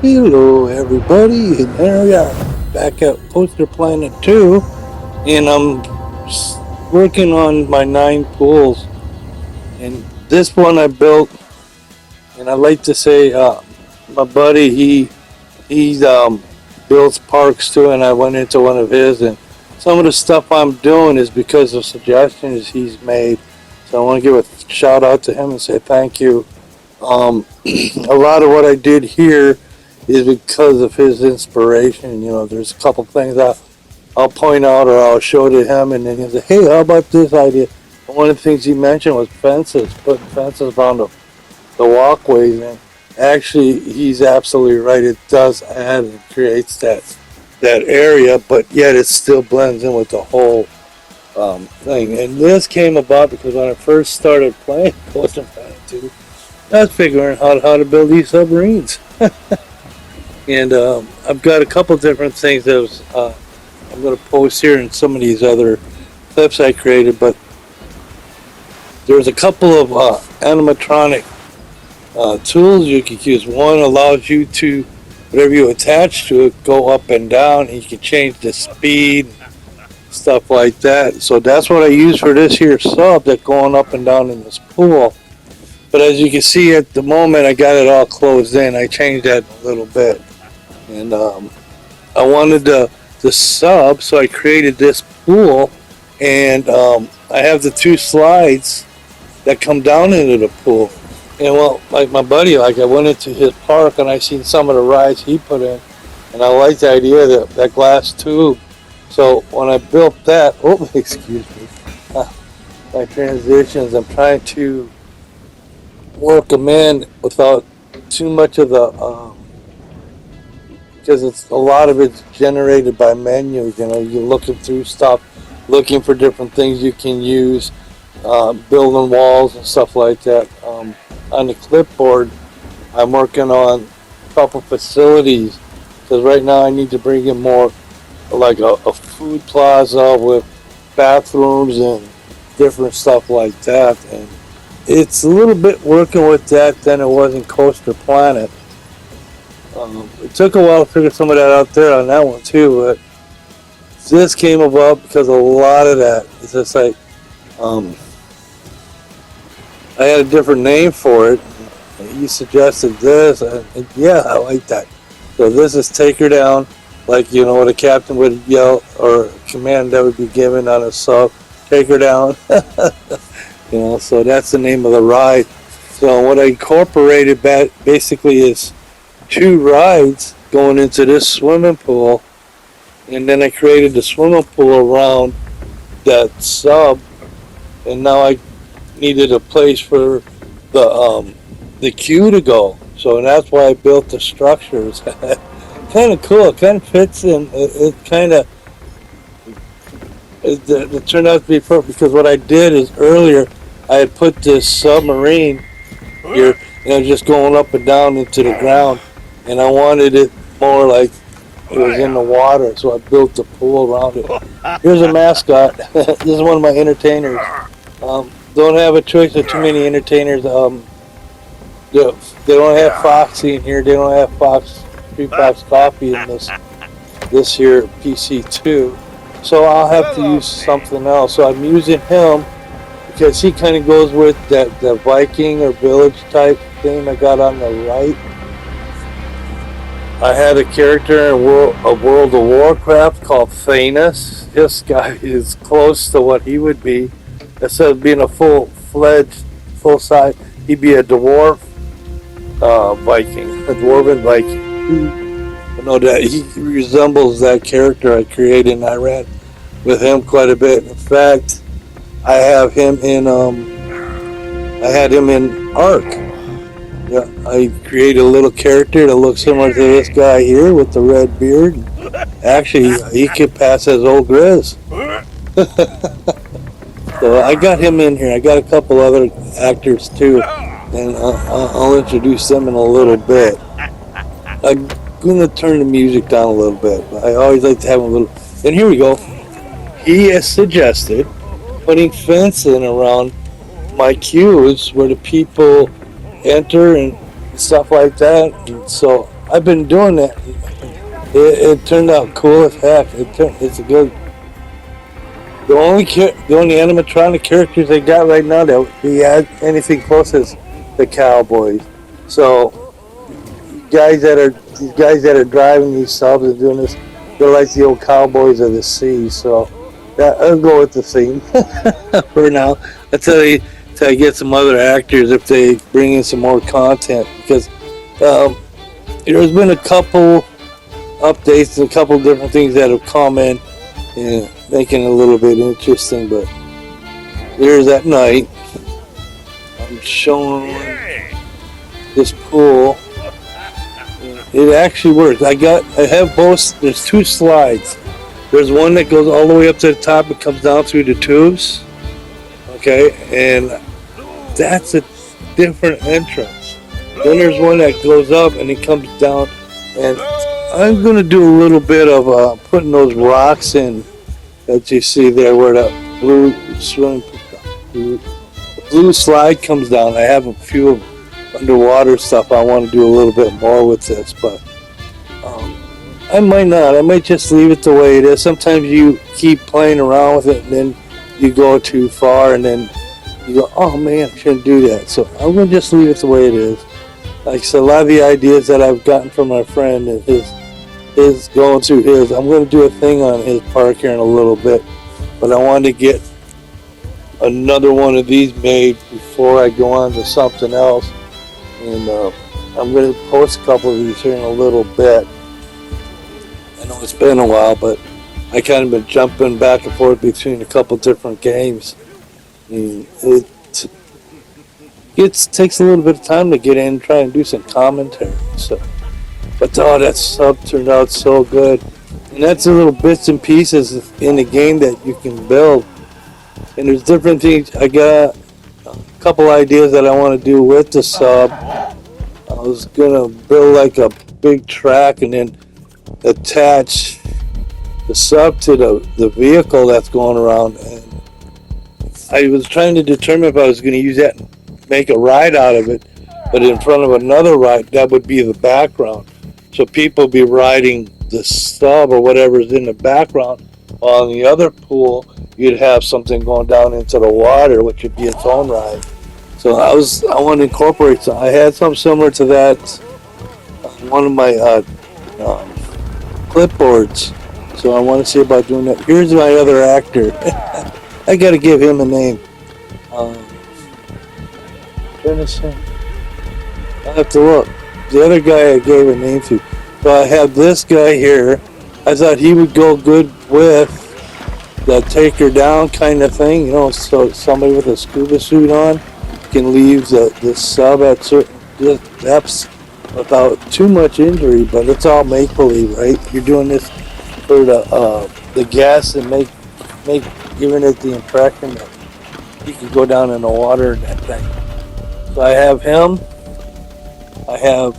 Hello, everybody, and there we are, back at Poster Planet 2, and I'm working on my 9 pools. And this one I built, and I like to say, my buddy, he builds parks too, and I went into one of his, and some of the stuff I'm doing is because of suggestions he's made. So I want to give a shout out to him and say thank you. A lot of what I did here is because of his inspiration. You know, there's a couple things I'll point out or I'll show to him, and then he'll say, "Hey, how about this idea?" And one of the things he mentioned was fences, putting fences around the walkways, and actually, he's absolutely right. It does add and creates that area, but yet it still blends in with the whole thing. And this came about because when I first started playing Post and Planet 2, I was figuring out how to build these submarines. And I've got a couple different things that I'm going to post here in some of these other clips I created, but there's a couple of animatronic tools you can use. One allows you to, whatever you attach to it, go up and down, and you can change the speed, stuff like that. So that's what I use for this here sub that's going up and down in this pool. But as you can see at the moment, I got it all closed in. I changed that a little bit. And I wanted the sub, so I created this pool. And I have the 2 slides that come down into the pool. And well, like my buddy, like I went into his park and I seen some of the rides he put in. And I liked the idea of that glass tube. So when I built that, oh, excuse me, my transitions, I'm trying to work them in without too much of the, because it's a lot of it's generated by menus. You know, you're looking through stuff, looking for different things you can use, building walls and stuff like that. On the clipboard, I'm working on a couple facilities because right now I need to bring in more like a food plaza with bathrooms and different stuff like that. And it's a little bit working with that than it was in Coaster Planet. It took a while to figure some of that out there on that one too, but this came about because a lot of that is just like I had a different name for it. He suggested this, and yeah, I like that. So this is take her down, like you know what a captain would yell or a command that would be given on a sub, take her down. You know, so that's the name of the ride. So what I incorporated basically is 2 rides going into this swimming pool, and then I created the swimming pool around that sub, and now I needed a place for the queue to go. So that's why I built the structures. Kind of cool. It kind of fits in. It kind of it turned out to be perfect because what I did is earlier I had put this submarine here, and it was just going up and down into the ground, and I wanted it more like it was in the water, so I built the pool around it. Here's a mascot. This is one of my entertainers. Don't have a choice of too many entertainers. They don't have Foxy in here. They don't have Free Fox Coffee in this here PC2. So I'll have to use something else. So I'm using him because he kind of goes with the Viking or village type thing I got on the right. I had a character in World of Warcraft called Thanos. This guy is close to what he would be. Instead of being a full-fledged, full-size, he'd be a dwarf Viking, a dwarven Viking. I know that he resembles that character I created, and I ran with him quite a bit. In fact, I have him in I had him in Ark. Yeah, I created a little character that looks similar to this guy here with the red beard. Actually, he could pass as OelGrez's. So I got him in here. I got a couple other actors too, and I'll introduce them in a little bit. I'm going to turn the music down a little bit, but I always like to have a little. And here we go. He has suggested putting fencing around my queues where the people enter and stuff like that. And so I've been doing that. It turned out cool as heck. It's a good. The only animatronic characters they got right now that we had anything close is the Cowboys. So these guys that are driving these subs and doing this, they're like the old Cowboys of the sea. So I'll go with the theme for now. Until I get some other actors if they bring in some more content because there's been a couple updates and a couple different things that have come in and making it a little bit interesting. But there's at night. I'm showing this pool. It actually works. I have both. There's two slides. There's one that goes all the way up to the top and comes down through the tubes. Okay, and that's a different entrance. Then there's one that goes up and it comes down. And I'm gonna do a little bit of putting those rocks in that you see there where the blue slide comes down. I have a few underwater stuff I want to do a little bit more with this, but I might not. I might just leave it the way it is. Sometimes you keep playing around with it and then you go too far and then you go, oh man, I shouldn't do that. So I'm going to just leave it the way it is. Like I said, a lot of the ideas that I've gotten from my friend and his going through his, I'm going to do a thing on his park here in a little bit, but I wanted to get another one of these made before I go on to something else. And I'm going to post a couple of these here in a little bit. I know it's been a while, but I kind of been jumping back and forth between a couple different games. And it takes a little bit of time to get in and try and do some commentary. So, but that sub turned out so good. And that's the little bits and pieces in the game that you can build. And there's different things. I got a couple ideas that I want to do with the sub. I was going to build like a big track and then attach the sub to the vehicle that's going around. And I was trying to determine if I was going to use that and make a ride out of it, but in front of another ride, that would be the background. So people be riding the sub or whatever's in the background. While in the other pool, you'd have something going down into the water, which would be its own ride. So I want to incorporate some. I had something similar to that on one of my clipboards. So I want to see about doing that. Here's my other actor. I got to give him a name. I have to look. The other guy I gave a name to. So I have this guy here. I thought he would go good with the take her down kind of thing, so somebody with a scuba suit on can leave the sub at certain depths without too much injury, but it's all make-believe, right? You're doing this for the gas and giving it the impression that you can go down in the water and that thing. So I have him. I have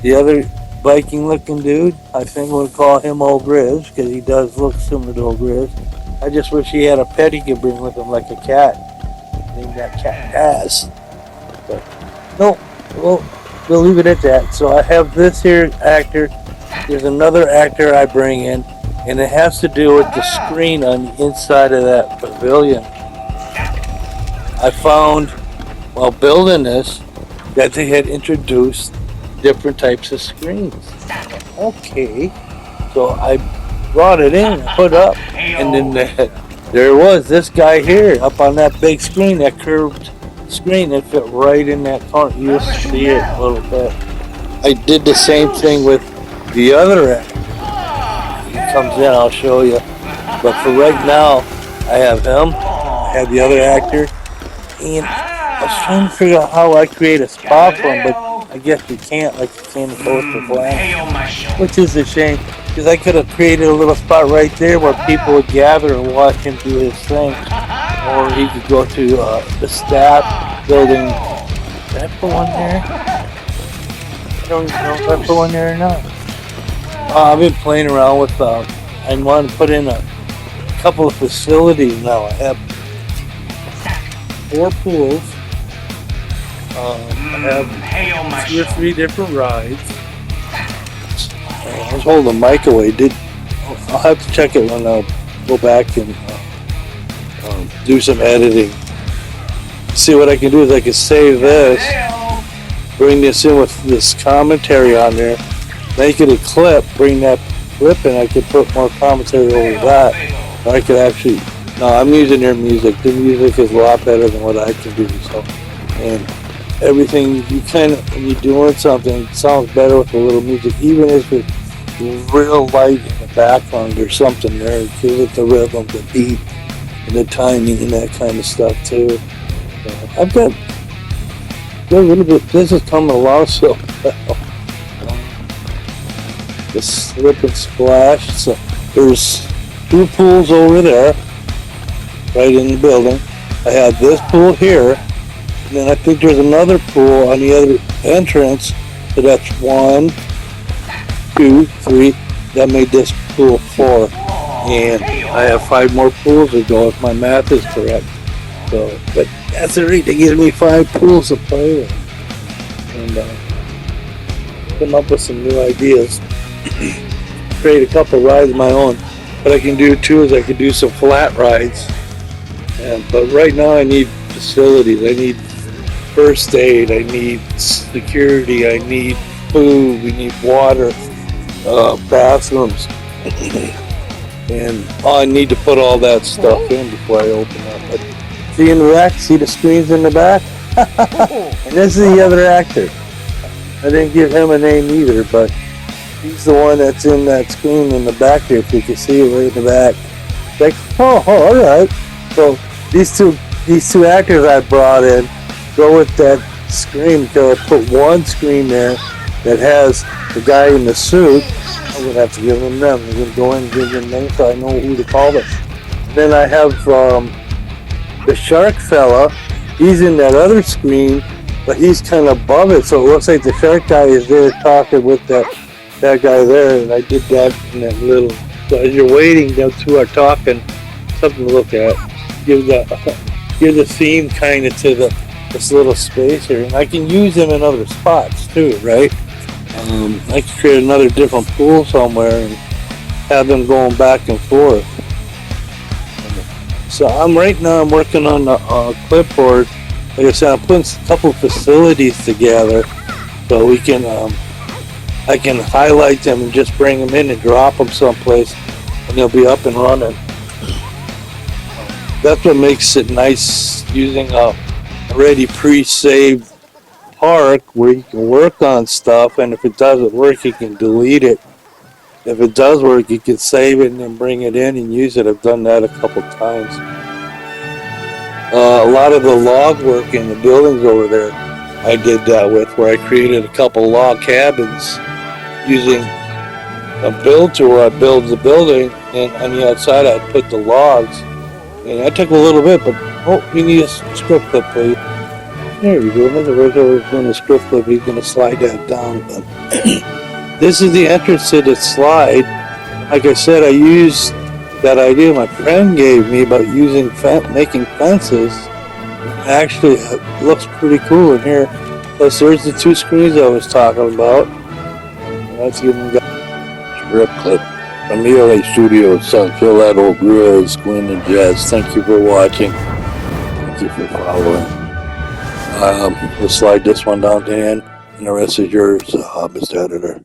the other Viking-looking dude. I think we'll call him OelGrez's because he does look similar to OelGrez's. I just wish he had a pet he could bring with him like a cat. Named that cat Taz. But no, we'll leave it at that. So I have this here actor. There's another actor I bring in, and it has to do with the screen on the inside of that pavilion. I found while building this that they had introduced different types of screens. Okay, so I brought it in and put up, and then there was this guy here up on that big screen, that curved screen that fit right in that corner. You'll see it a little bit. I did the same thing with the other actor. He comes in, I'll show you. But for right now, I have him, I have the other actor, and I was trying to figure out how I create a spot for him, but I guess you can't, like you can in Coastal Planet, which is a shame, because I could have created a little spot right there where people would gather and watch him do his thing, or he could go to the staff building. Did I put one there? I don't even know if I put one there or not. I've been playing around with, I want to put in a couple of facilities now. I have 4 pools. I have 2 or 3 different rides. I was holding the mic away. I'll have to check it when I go back and do some editing. See what I can do is I can save this, bring this in with this commentary on there, make it a clip, bring that clip in. I could put more commentary over that. Or I could actually. No, I'm using their music. The music is a lot better than what I can do. So, and everything you kind of when you're doing something, it sounds better with a little music, even if it's real light in the background. There's something there. It gives it the rhythm, the beat, and the timing, and that kind of stuff too. So I've got a little bit. This is coming along so well. The slip and splash. So there's 2 pools over there, right in the building. I have this pool here, and then I think there's another pool on the other entrance. So that's 1, 2, 3. That made this pool 4, and I have 5 more pools to go if my math is correct. So, but that's already to give me 5 pools to play with, and come up with some new ideas. Create a couple rides of my own. What I can do too is I can do some flat rides. But right now I need facilities. I need first aid. I need security. I need food. We need water, bathrooms, and I need to put all that stuff in before I open up. But see in the rack, see the screens in the back? And this is the other actor. I didn't give him a name either, but he's the one that's in that screen in the back there. If you can see it right in the back. Like, oh, all right. So these two actors I brought in go with that screen because I put one screen there that has the guy in the suit. I'm gonna have to give them them. I'm gonna go in and give them names so I know who to call them. Then I have the shark fella. He's in that other screen, but he's kind of above it, so it looks like the shark guy is there talking with that guy there, and I did that in that little. So as you're waiting, them two are talking. Something to look at. Give the theme kind of to this little space here, and I can use them in other spots too, right? I can create another different pool somewhere and have them going back and forth. So I'm working on the clipboard. Like I said, I'm putting a couple facilities together so we can. I can highlight them and just bring them in and drop them someplace, and they'll be up and running. That's what makes it nice using a already pre-saved park where you can work on stuff, and if it doesn't work, you can delete it. If it does work, you can save it and then bring it in and use it. I've done that a couple times. A lot of the log work in the buildings over there, I did that with, where I created a couple log cabins using a build tool. I build the building, and on the outside I put the logs. And that took a little bit, but you need a script clip, please. There we go. Where's doing a script clip? He's going to slide that down. But this is the entrance to the slide. Like I said, I used that idea my friend gave me about making fences. Actually, it looks pretty cool in here. Plus, there's the 2 screens I was talking about. That's giving script clip. From the LA studio, South Hill at OelGrez's, Gwen and Jazz. Thank you for watching. Thank you for following. We'll slide this one down to end, and the rest is yours, Mr. Editor.